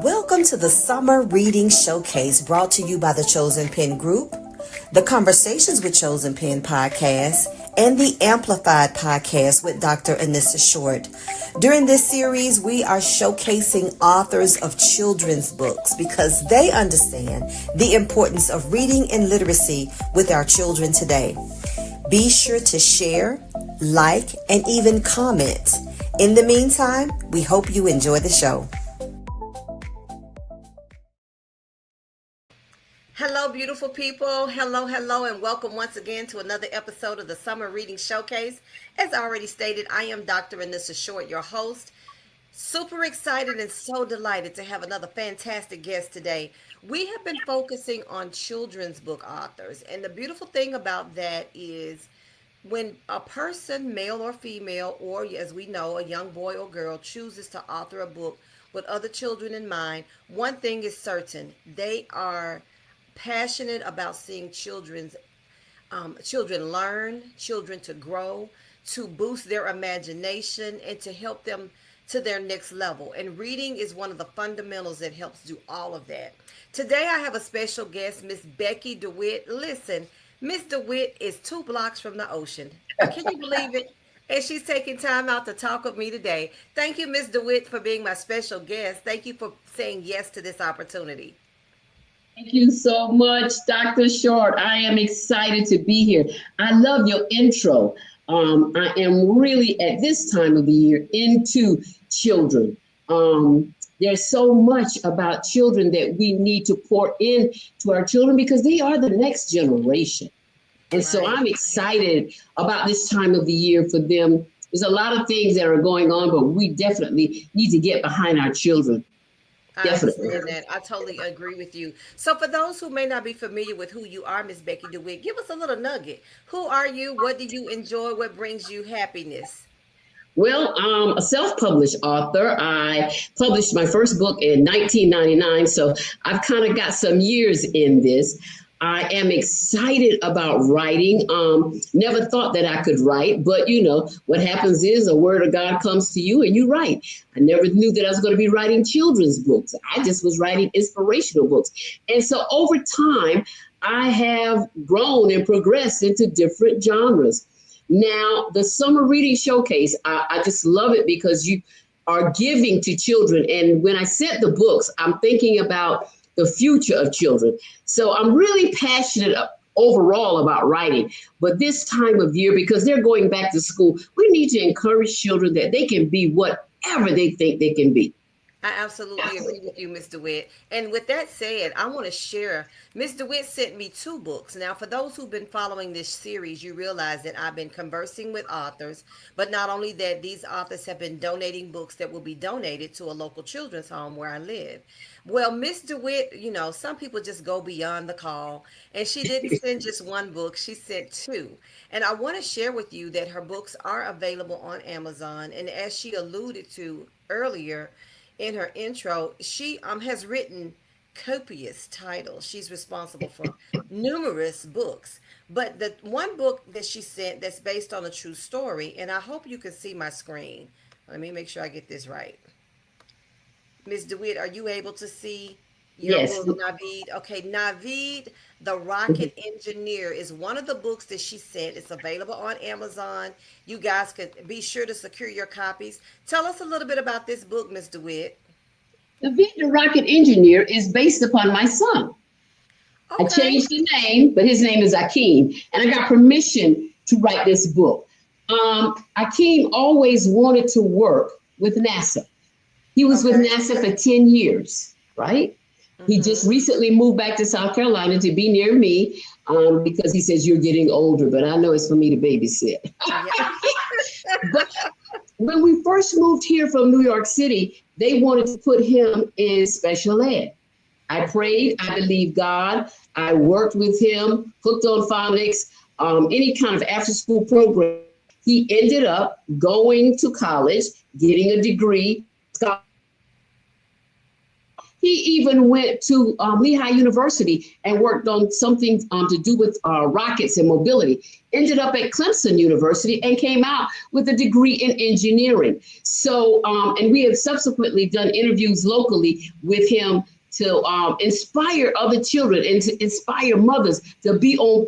Welcome to the Summer Reading Showcase brought to you by the Chosen Pen Group, the Conversations with Chosen Pen podcast, and the Amplified podcast with Dr. Anissa Short. During this series, we are showcasing authors of children's books because they understand the importance of reading and literacy with our children today. Be sure to share, like, and even comment. In the meantime, we hope you enjoy the show. Hello, beautiful people. Hello, and welcome once again to another episode of the Summer Reading Showcase. As already stated, I am Dr. Anissa Short, your host. Super excited and so delighted to have another fantastic guest today. We have been focusing on children's book authors, and the beautiful thing about that is when a person, male or female, or as we know, a young boy or girl, chooses to author a book with other children in mind, one thing is certain: they are passionate about seeing children learn, children to grow, to boost their imagination, and to help them to their next level. And reading is one of the fundamentals that helps do all of that. Today I have a special guest, Miss Becky DeWitt. Listen, Miss DeWitt is 2 blocks from the ocean. Can you believe it? And she's taking time out to talk with me today. Thank you, Miss DeWitt, for being my special guest. Thank you for saying yes to this opportunity. Thank you so much, Dr. Short. I am excited to be here. I love your intro. I am really, at this time of the year, into children. There's so much about children that we need to pour in to our children because they are the next generation. And so I'm excited about this time of the year for them. There's a lot of things that are going on, but we definitely need to get behind our children. I understand that. I totally agree with you. So for those who may not be familiar with who you are, Miss Becky DeWitt, give us a little nugget. Who are you? What do you enjoy? What brings you happiness? Well, I'm a self-published author. I published my first book in 1999, so I've kind of got some years in this. I am excited about writing. Never thought that I could write, but you know, what happens is a word of God comes to you and you write. I never knew that I was going to be writing children's books. I just was writing inspirational books. And so over time, I have grown and progressed into different genres. Now, the Summer Reading Showcase, I just love it because you are giving to children. And when I set the books, I'm thinking about the future of children. So I'm really passionate overall about writing. But this time of year, because they're going back to school, we need to encourage children that they can be whatever they think they can be. I absolutely agree with you, Miss DeWitt. And with that said, I want to share. Miss DeWitt sent me 2 books. Now, for those who've been following this series, you realize that I've been conversing with authors. But not only that, these authors have been donating books that will be donated to a local children's home where I live. Well, Miss DeWitt, you know, some people just go beyond the call. And she didn't send just 1 book, she sent 2. And I want to share with you that her books are available on Amazon. And as she alluded to earlier, in her intro, she has written copious titles. She's responsible for numerous books. But the 1 book that she sent that's based on a true story, and I hope you can see my screen. Let me make sure I get this right. Ms. DeWitt, are you able to see your book, Navid? Okay, Navid, the Rocket Engineer is one of the books that she sent. It's available on Amazon. You guys can be sure to secure your copies. Tell us a little bit about this book, Ms. DeWitt. Navid, the Rocket Engineer is based upon my son. Okay. I changed the name, but his name is Akeem, and I got permission to write this book. Akeem always wanted to work with NASA. He was with NASA for 10 years, right? He just recently moved back to South Carolina to be near me because he says, you're getting older, but I know it's for me to babysit. But when we first moved here from New York City, they wanted to put him in special ed. I prayed, I believed God. I worked with him, hooked on phonics, any kind of after school program. He ended up going to college, getting a degree. He even went to Lehigh University and worked on something to do with rockets and mobility. Ended up at Clemson University and came out with a degree in engineering. So, and we have subsequently done interviews locally with him to inspire other children and to inspire mothers to be on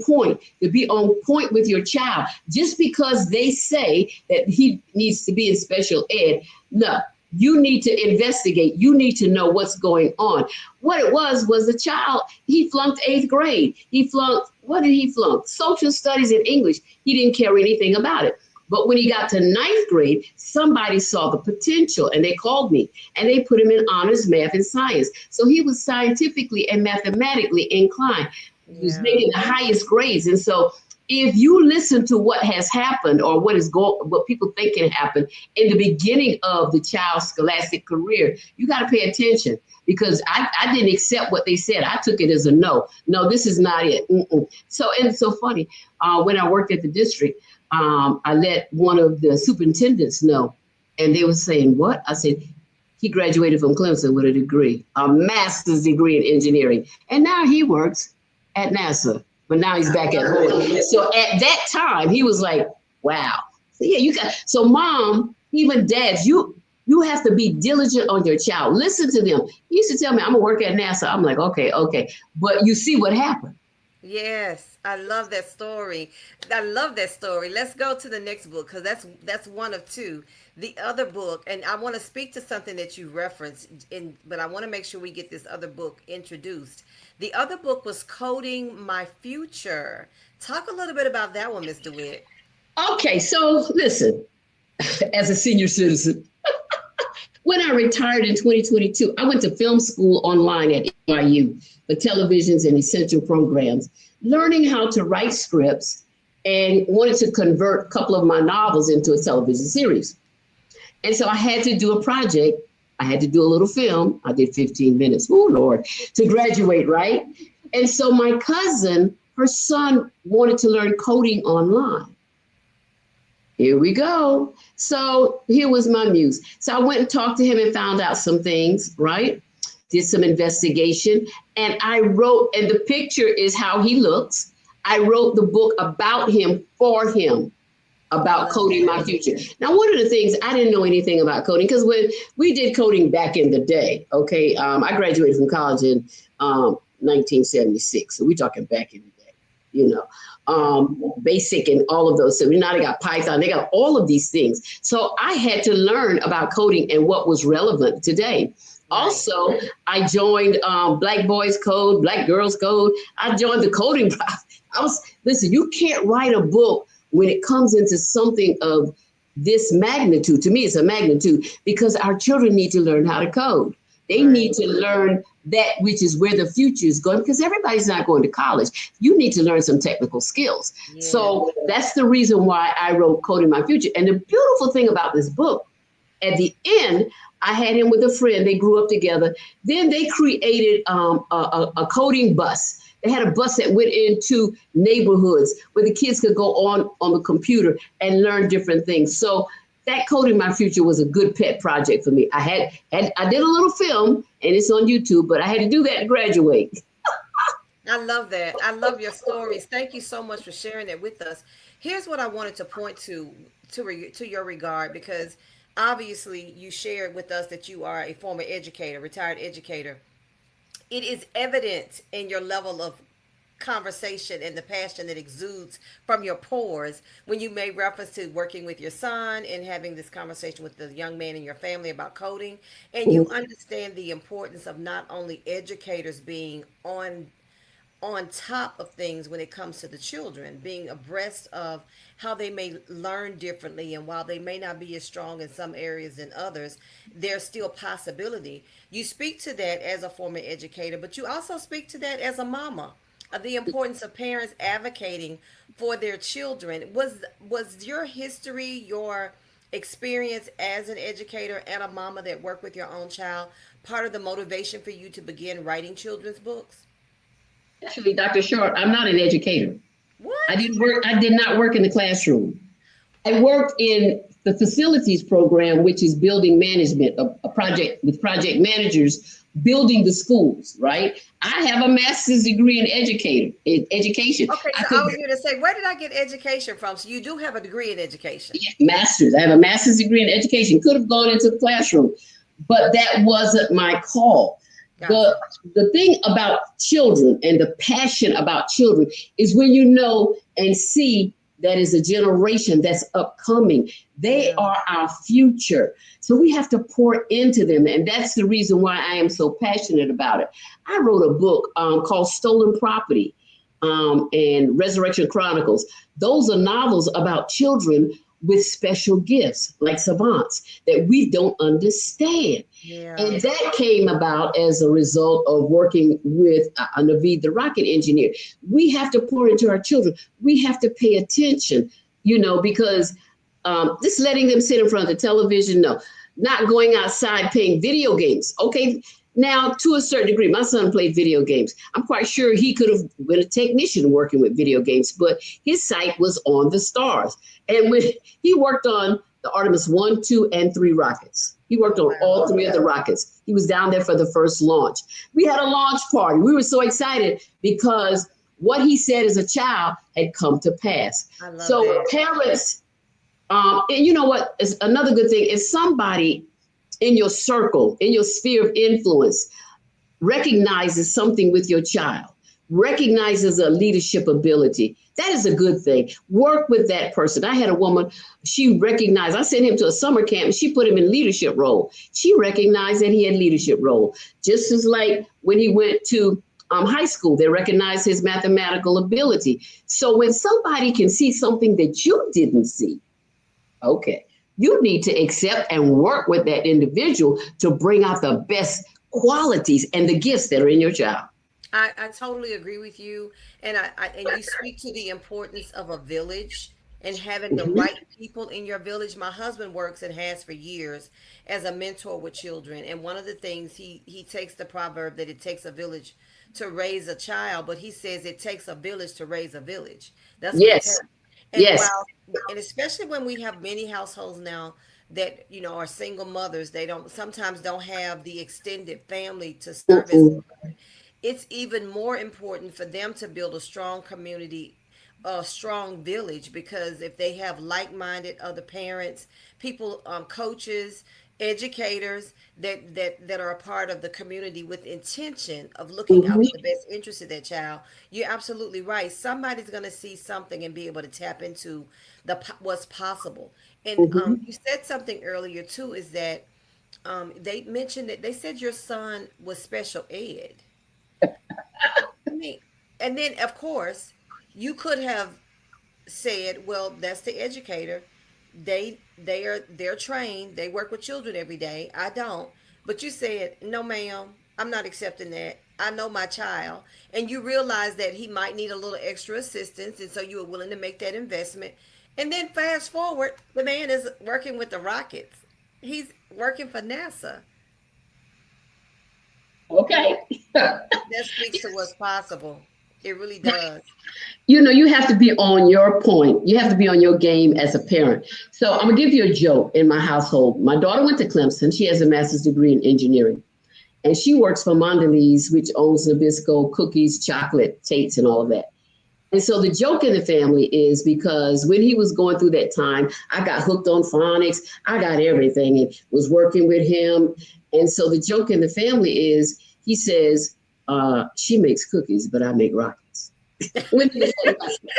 point with your child. Just because they say that he needs to be in special ed, no, you need to investigate. You need to know what's going on. What it was the child, he flunked 8th grade. He flunked, what did he flunk? Social studies and English. He didn't care anything about it. But when he got to 9th grade, somebody saw the potential and they called me and they put him in honors, math, and science. So he was scientifically and mathematically inclined. He was making the highest grades. And so if you listen to what has happened or what people think can happen in the beginning of the child's scholastic career, you got to pay attention, because I didn't accept what they said. I took it as a no. No, this is not it. So, and it's so funny. When I worked at the district, I let one of the superintendents know, and they were saying, what? I said, he graduated from Clemson with a degree, a master's degree in engineering. And now he works at NASA, but now he's back at home. So at that time, he was like, wow. So yeah, so mom, even dads, you have to be diligent on your child. Listen to them. He used to tell me, I'm gonna work at NASA. I'm like, okay. But you see what happened. Yes, I love that story. I love that story. Let's go to the next book, because that's one of two. The other book, and I want to speak to something that you referenced but I want to make sure we get this other book introduced. The other book was Coding My Future. Talk a little bit about that one, Mr. Witt. Okay, so listen, as a senior citizen, when I retired in 2022, I went to film school online at NYU for televisions and essential programs, learning how to write scripts, and wanted to convert a couple of my novels into a television series. And so I had to do a project. I had to do a little film. I did 15 minutes, oh Lord, to graduate, right? And so my cousin, her son wanted to learn coding online. Here we go. So here was my muse. So I went and talked to him and found out some things, right? Did some investigation. And I wrote, and the picture is how he looks. I wrote the book about him, for him, about coding my future. Now, one of the things, I didn't know anything about coding, because when we did coding back in the day, okay, I graduated from college in 1976. So we're talking back in the day, basic and all of those. So now they got Python, they got all of these things. So I had to learn about coding and what was relevant today. Also, I joined Black Boys Code, Black Girls Code. I joined the coding process. Listen, you can't write a book when it comes into something of this magnitude. To me, it's a magnitude, because our children need to learn how to code. They need to learn that, which is where the future is going, because everybody's not going to college. You need to learn some technical skills. Yeah. So that's the reason why I wrote Coding My Future. And the beautiful thing about this book, at the end, I had him with a friend. They grew up together. Then they created a coding bus. They had a bus that went into neighborhoods where the kids could go on the computer and learn different things. So that Coding My Future was a good pet project for me. I did a little film, and it's on YouTube, but I had to do that to graduate. I love that. I love your stories. Thank you so much for sharing that with us. Here's what I wanted to point to your regard, because obviously you shared with us that you are a former educator, retired educator. It is evident in your level of conversation and the passion that exudes from your pores when you made reference to working with your son and having this conversation with the young man in your family about coding. And you understand the importance of not only educators being on top of things when it comes to the children, being abreast of how they may learn differently, and while they may not be as strong in some areas than others, there's still possibility. You speak to that as a former educator, but you also speak to that as a mama, of the importance of parents advocating for their children. Was your history, your experience as an educator and a mama that worked with your own child, part of the motivation for you to begin writing children's books? Actually, Dr. Short, I'm not an educator. What? I did not work in the classroom. I worked in the facilities program, which is building management, a project with project managers building the schools, right? I have a master's degree in education. Okay, I so could I was going to say, where did I get education from? So you do have a degree in education. master's. I have a master's degree in education. Could have gone into the classroom, but that wasn't my call. The Gotcha. the thing about children and the passion about children is when you know and see that is a generation that's upcoming. They Yeah. are our future. So we have to pour into them. And that's the reason why I am so passionate about it. I wrote a book called Stolen Property and Resurrection Chronicles. Those are novels about children with special gifts, like savants, that we don't understand. Yeah. And that came about as a result of working with Naveed, the rocket engineer. We have to pour into our children. We have to pay attention, because just letting them sit in front of the television, no, not going outside playing video games. Okay, now to a certain degree, my son played video games. I'm quite sure he could have been a technician working with video games, but his sight was on the stars. And when he worked on the Artemis 1, 2, and 3 rockets, he worked Oh, on wow. all 3 of the rockets. He was down there for the first launch. We had a launch party. We were so excited because what he said as a child had come to pass. I love So that. parents, and you know what is another good thing is somebody in your circle, in your sphere of influence, recognizes something with your child, recognizes a leadership ability. That is a good thing. Work with that person. I had a woman, she recognized, I sent him to a summer camp and she put him in leadership role. She recognized that he had leadership role. Just as like when he went to high school, they recognized his mathematical ability. So when somebody can see something that you didn't see, okay, you need to accept and work with that individual to bring out the best qualities and the gifts that are in your child. I totally agree with you, and and you speak to the importance of a village and having the Mhm. right people in your village. My husband works and has for years as a mentor with children, and one of the things he takes the proverb that it takes a village to raise a child, but he says it takes a village to raise a village. That's what it Yes, takes. And yes. while and especially when we have many households now that are single mothers, they don't sometimes don't have the extended family to serve as Mm-mm. it's even more important for them to build a strong community, a strong village, because if they have like-minded other parents, people, coaches, educators that are a part of the community with intention of looking out Mhm. for the best interest of that child, you're absolutely right. Somebody's going to see something and be able to tap into what's possible. And Mhm. you said something earlier too, is that they mentioned that they said your son was special ed. I mean, and then of course, you could have said, "Well, that's the educator. They're trained. They work with children every day. I don't." But you said, "No, ma'am, I'm not accepting that. I know my child." And you realize that he might need a little extra assistance, and so you were willing to make that investment. And then fast forward, the man is working with the rockets. He's working for NASA. Okay. That speaks to what's possible. It really does. You have to be on your point. You have to be on your game as a parent. So I'm gonna give you a joke in my household. My daughter went to Clemson. She has a master's degree in engineering. And she works for Mondelez, which owns Nabisco cookies, chocolate, Tates, and all of that. And so the joke in the family is because when he was going through that time, I got hooked on phonics. I got everything and was working with him. And so the joke in the family is he says, she makes cookies, but I make rockets. When he was in high school.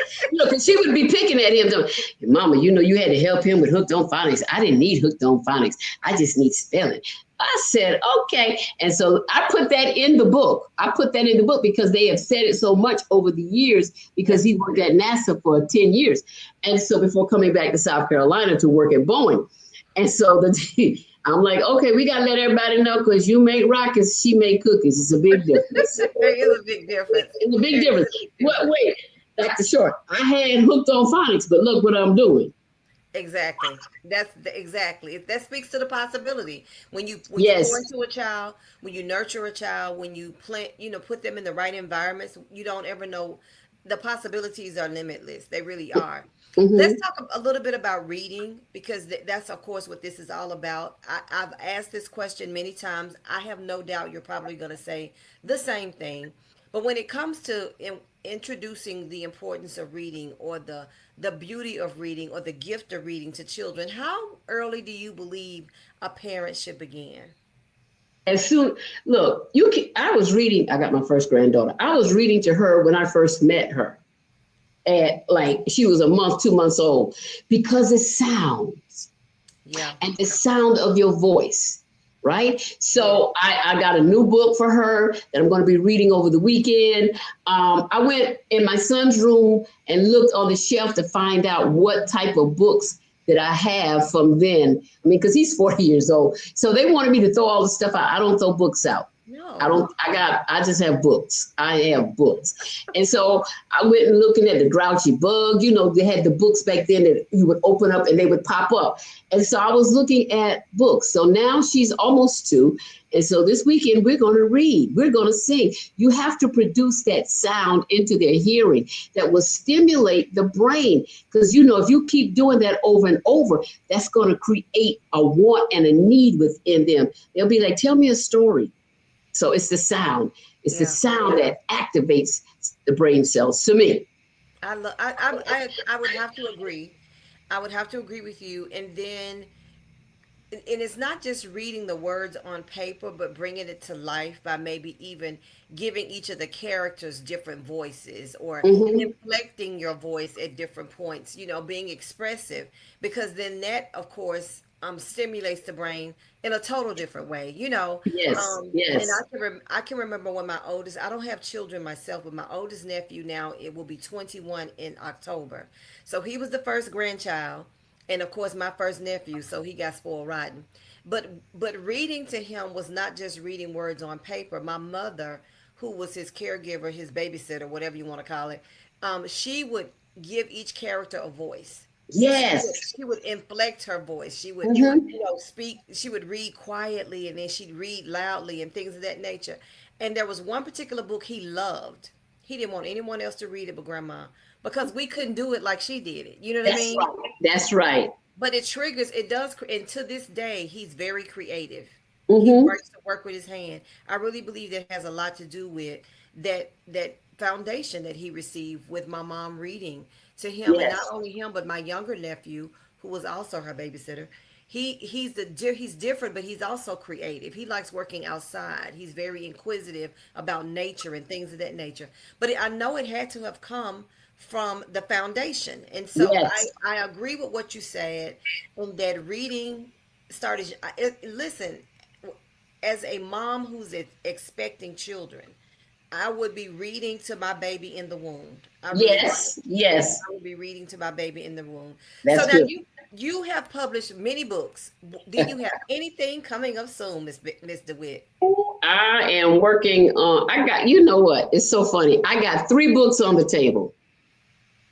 Because she would be picking at him, going, Mama, you had to help him with hooked on phonics. I didn't need hooked on phonics. I just need spelling. I said, okay. And so I put that in the book. I put that in the book because they have said it so much over the years because he worked at NASA for 10 years. And so before coming back to South Carolina to work at Boeing. And so I'm like, okay, we got to let everybody know because you make rockets, she make cookies. It's a big difference. There is a big difference. It's a big There is difference. a big What? difference. Wait, Dr. Short, I had hooked on phonics, but look what I'm doing. Exactly. Exactly. That speaks to the possibility when you pour Yes. into a child, when you nurture a child, when you plant, put them in the right environments. You don't ever know. the possibilities are limitless. They really are. Let's Mm-hmm. talk a little bit about reading because that's, of course, what this is all about. I've asked this question many times. I have no doubt you're probably going to say the same thing. But when it comes to introducing the importance of reading or the beauty of reading or the gift of reading to children, how early do you believe a parent should begin? As soon, look, I was reading, I got my first granddaughter. I was reading to her when I first met her at like, she was a month, 2 months old, because it sounds Yeah. and the sound of your voice, right? Yeah. So I got a new book for her that I'm going to be reading over the weekend. I went in my son's room and looked on the shelf to find out what type of books that I have from then. I mean, because he's 40 years old. So they wanted me to throw all the stuff out. I don't throw books out. No. I just have books. I have books. And so I went and looking at the Grouchy Bug. You know, they had the books back then that you would open up and they would pop up. And so I was looking at books. So now she's almost 2. And so this weekend we're going to read. We're going to sing. You have to produce that sound into their hearing that will stimulate the brain. Because, you know, if you keep doing that over and over, that's going to create a want and a need within them. They'll be like, tell me a story. So it's the sound. It's the Yeah. sound that activates the brain cells to me. I would have to agree. I would have to agree with you. And then, and it's not just reading the words on paper, but bringing it to life by maybe even giving each of the characters different voices or Mm-hmm. inflecting your voice at different points, being expressive, because then that, of course, stimulates the brain in a total different way. Yes, And yes. I can remember when I don't have children myself, but my oldest nephew now, it will be 21 in October. So he was the first grandchild, and of course my first nephew, so he got spoiled rotten. But reading to him was not just reading words on paper. My mother, who was his caregiver, his babysitter, whatever you want to call it, she would give each character a voice. Yes. She would inflect her voice. She would, Mm-hmm. speak. She would read quietly, and then she'd read loudly, and things of that nature. And there was one particular book he loved. He didn't want anyone else to read it but grandma, because we couldn't do it like she did it. You know what I That's mean? right. That's right. But it triggers, it does, and to this day, he's very creative. He Mm-hmm. works to work with his hand. I really believe that has a lot to do with that foundation that he received with my mom reading to him, and not Yes. only him, but my younger nephew, who was also her babysitter. He's different, but he's also creative. He likes working outside. He's very inquisitive about nature and things of that nature. But I know it had to have come from the foundation, and so I Yes. I agree with what you said, and that reading started. Listen, as a mom who's expecting children, I would be reading to my baby in the womb. I really would. Yes. Yes. I would be reading to my baby in the womb. So That's now good. you have published many books. Do you have anything coming up soon, Miss DeWitt? I am working on, I got, you know what? It's so funny. I got 3 books on the table.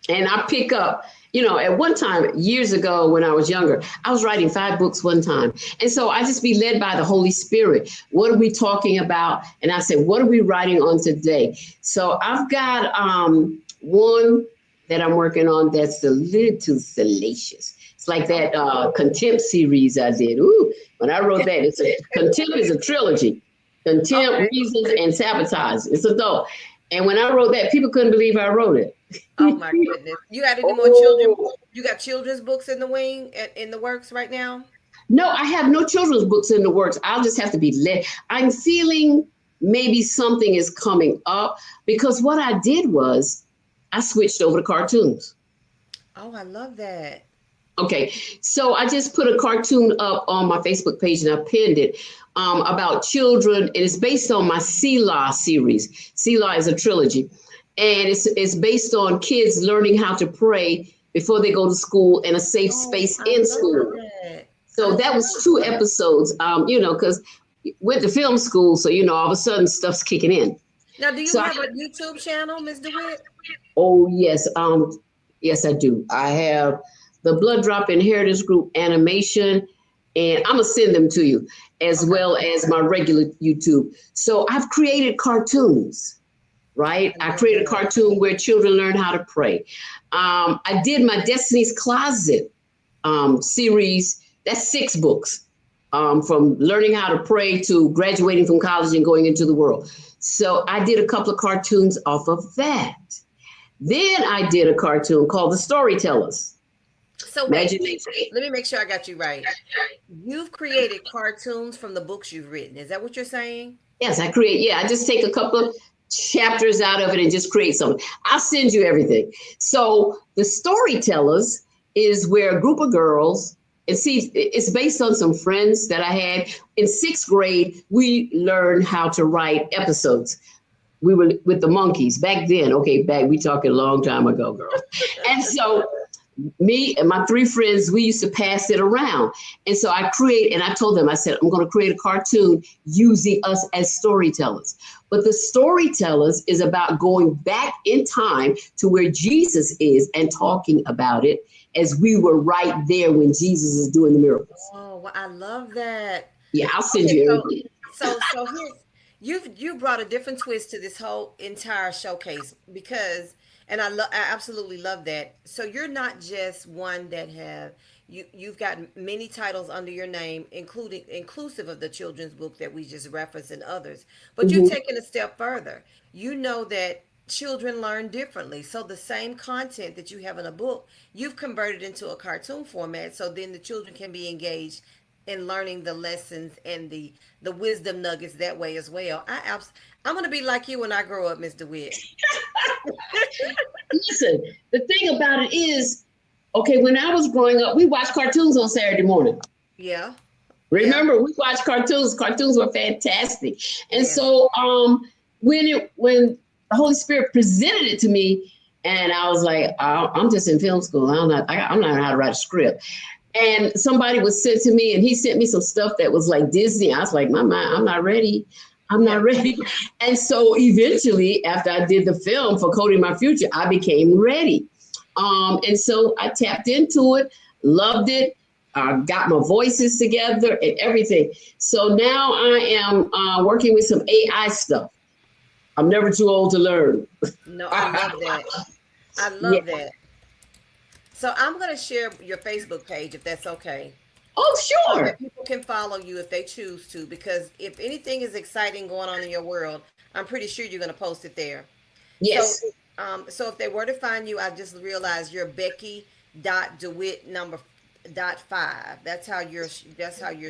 And I pick up, at one time, years ago when I was younger, I was writing 5 books one time. And so I just be led by the Holy Spirit. What are we talking about? And I said, what are we writing on today? So I've got one that I'm working on that's a little too salacious. It's like that Contempt series I did. Ooh, when I wrote that, Contempt is a trilogy. Contempt, Okay. Reasons, and Sabotage. It's adult. And when I wrote that, people couldn't believe I wrote it. Oh my goodness. You got any more children? Oh, You got children's books in the wing in the works right now? no, I have no children's books in the works. I'll just have to be led. I'm feeling maybe something is coming up because what I did was I switched over to cartoons. Oh, I love that. Okay, so I just put a cartoon up on my Facebook page and I pinned it about children, and it's based on my Selah series. Selah is a trilogy, and it's based on kids learning how to pray before they go to school and a safe Oh, space I in love school. that. I So that love was 2 episodes, because went to film school, so all of a sudden stuff's kicking in. Now, do you So I, have a YouTube channel, Miss DeWitt? oh yes, yes I do. I have the Blood Drop Inheritance Group animation, and I'm gonna send them to you as Okay. well as my regular YouTube. So I've created cartoons, right? I I love created a that. cartoon where children learn how to pray. I did my Destiny's Closet series. That's 6 books, from learning how to pray to graduating from college and going into the world. So I did a couple of cartoons off of that. Then I did a cartoon called The Storytellers. So wait, Imagine they say, let me make sure I got you right. You've created cartoons from the books you've written. Is that what you're saying? yes, I create, yeah, I just take a couple of chapters out of it and just create something. I'll send you everything. So The Storytellers is where a group of girls, and see, it's based on some friends that I had in 6th grade. We learned how to write episodes. We were with the monkeys back then. Okay, back we talking a long time ago, girl. And so me and my 3 friends, we used to pass it around. And so I told them, I said, I'm going to create a cartoon using us as storytellers. But the storytellers is about going back in time to where Jesus is and talking about it as we were right there when Jesus is doing the miracles. Oh, well, I love that. Yeah, I'll send Okay, you so everything. here's you brought a different twist to this whole entire showcase because I absolutely love that. So you're not just one that have you've got many titles under your name, including inclusive of the children's book that we just referenced and others. But you've Mhm. taken a step further. You know that children learn differently. So the same content that you have in a book, you've converted into a cartoon format so then the children can be engaged in learning the lessons and the wisdom nuggets that way as well. I'm gonna be like you when I grow up, Miss DeWitt. Listen, the thing about it is, okay, when I was growing up, we watched cartoons on Saturday morning. Yeah, yeah, Remember, we watched cartoons. Cartoons were fantastic. And yeah. so when the Holy Spirit presented it to me, and I was like, I'm just in film school. I'm not know how to write a script. And somebody was sent to me, and he sent me some stuff that was like Disney. I was like, my mind, I'm not ready. I'm Yeah. not ready. And so eventually, after I did the film for Coding My Future, I became ready. And so I tapped into it, loved it, got my voices together and everything. So now I am working with some AI stuff. I'm never too old to learn. No, I love that. I Yeah. love that. So I'm gonna share your Facebook page if that's okay, Oh, so sure. that people can follow you if they choose to. Because if anything is exciting going on in your world, I'm pretty sure you're gonna post it there. So, Yes. so if they were to find you, I just realized you're Becky dot DeWitt number dot five. That's how you're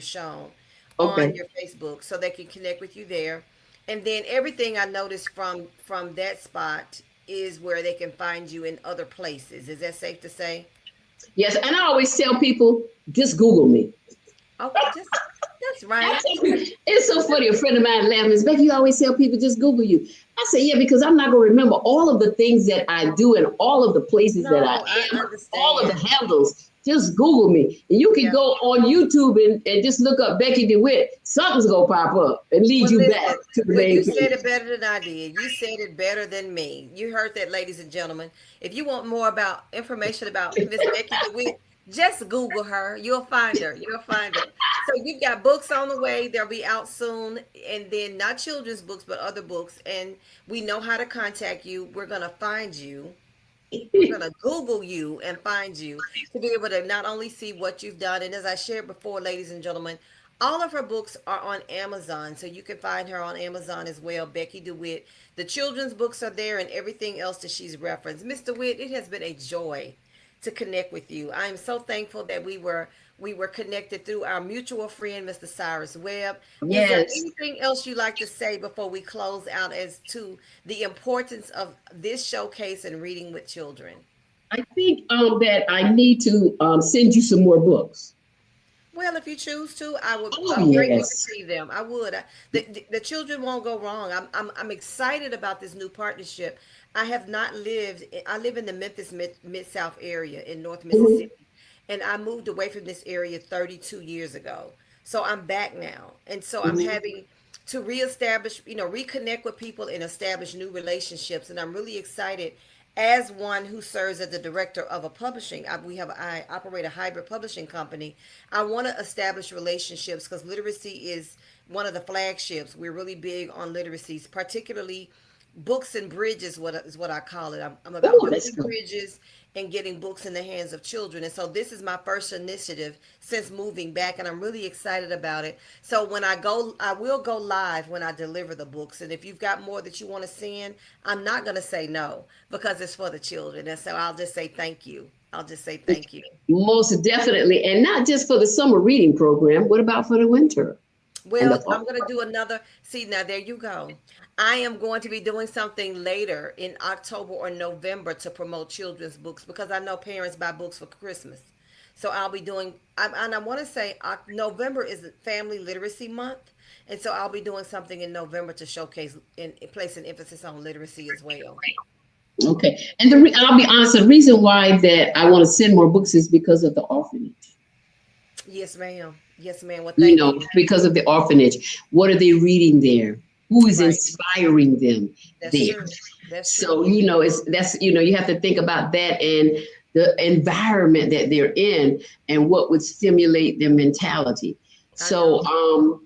shown on Okay. your Facebook, so they can connect with you there. And then everything I noticed from that spot is where they can find you in other places. Is that safe to say? Yes. And I always tell people, just Google me. Okay, just that's right. It's so funny. A friend of mine laughed, Miss Becky, you always tell people just Google you. I say, yeah, because I'm not going to remember all of the things that I do and all of the places that I No, I am, all of the understand. handles. Just Google me. And you can Yeah. go on YouTube and just look up Becky DeWitt. Something's going to pop up and lead Well, you back listen. to the Well, you main said page. it better than I did. You said it better than me. You heard that, ladies and gentlemen. If you want more about information about Miss Becky DeWitt, just Google her. You'll find her. You'll find her. So you've got books on the way. They'll be out soon, and then not children's books, but other books. And we know how to contact you. We're gonna find you. We're going to Google you and find you to be able to not only see what you've done, and as I shared before, ladies and gentlemen, all of her books are on Amazon, so you can find her on Amazon as well, Becky DeWitt. The children's books are there and everything else that she's referenced. Miss DeWitt, it has been a joy to connect with you. I am so thankful that we were connected through our mutual friend, Mr. Cyrus Webb. Is there Yes. anything else you'd like to say before we close out as to the importance of this showcase and reading with children? I think that I need to send you some more books. Well, if you choose to, I would Oh, greatly yes. receive them. I would. The children won't go wrong. I'm excited about this new partnership. I have not lived. I live in the Memphis Mid South area in North Mhm. Mississippi, and I moved away from this area 32 years ago. So I'm back now, and so I'm Mhm. having to reestablish, reconnect with people and establish new relationships. And I'm really excited as one who serves as the director of a publishing. I operate a hybrid publishing company. I want to establish relationships because literacy is one of the flagships. We're really big on literacies, particularly books and bridges, what is what I call it. I'm about Oh, that's building good. bridges and getting books in the hands of children. And so this is my first initiative since moving back, and I'm really excited about it. So when I go, I will go live when I deliver the books. And if you've got more that you want to send, I'm not going to say no because it's for the children. And so I'll just say thank you. I'll just say thank you. Most definitely. And not just for the summer reading program. What about for the winter and the Well, I'm fall? going to do another. See, now there you go. I am going to be doing something later in October or November to promote children's books because I know parents buy books for Christmas. So I'll be doing, and I want to say November is Family Literacy Month. And so I'll be doing something in November to showcase and place an emphasis on literacy as well. Okay. And I'll be honest, the reason why that I want to send more books is because of the orphanage. Yes, ma'am. Yes, ma'am. Well, You thank you. know, because of the orphanage. What are they reading there? Who is Right. inspiring them That's there? true. That's true. So, you know, you have to think about that and the environment that they're in and what would stimulate their mentality. I know. So,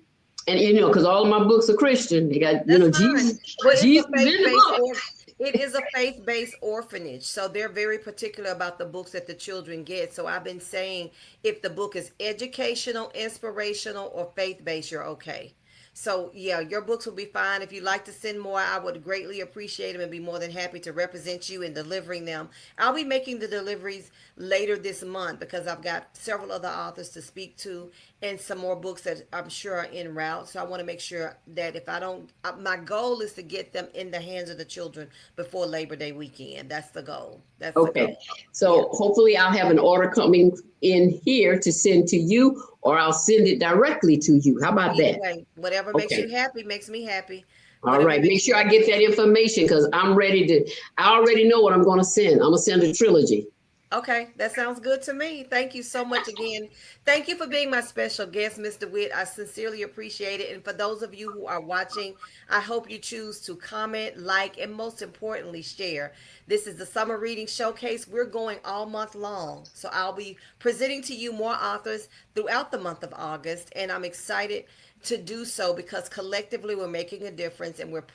and you know, because all of my books are Christian, they got, you That's know, fine. Jesus, Well, it's a Jesus is in the faith-based book. or it is a faith-based orphanage, so they're very particular about the books that the children get. So I've been saying if the book is educational, inspirational, or faith-based, you're okay. So yeah, your books will be fine. If you'd like to send more, I would greatly appreciate them and be more than happy to represent you in delivering them. I'll be making the deliveries later this month because I've got several other authors to speak to and some more books that I'm sure are en route. So I want to make sure that if I don't, my goal is to get them in the hands of the children before Labor Day weekend. That's the goal. That's the Okay. goal. Yeah. So hopefully I'll have an order coming in here to send to you, or I'll send it directly to you. How about Either that? way, whatever makes you Okay. happy makes me happy. All Whatever right. Make makes you sure I happy get that makes me information because I already know what I'm going to send. I'm going to send a trilogy. Okay, that sounds good to me. Thank you so much again. Thank you for being my special guest, Mr. Witt. I sincerely appreciate it. And for those of you who are watching, I hope you choose to comment, like, and most importantly, share. This is the Summer Reading Showcase. We're going all month long. So I'll be presenting to you more authors throughout the month of August. And I'm excited to do so because collectively we're making a difference and we're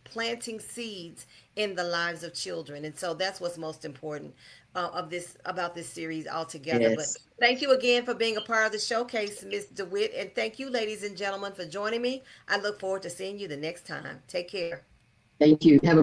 planting seeds in the lives of children. And so that's what's most important of this about this series altogether. But Yes. thank you again for being a part of the showcase, Miss DeWitt, and thank you, ladies and gentlemen, for joining me. I look forward to seeing you the next time. Take care. Thank you. Have a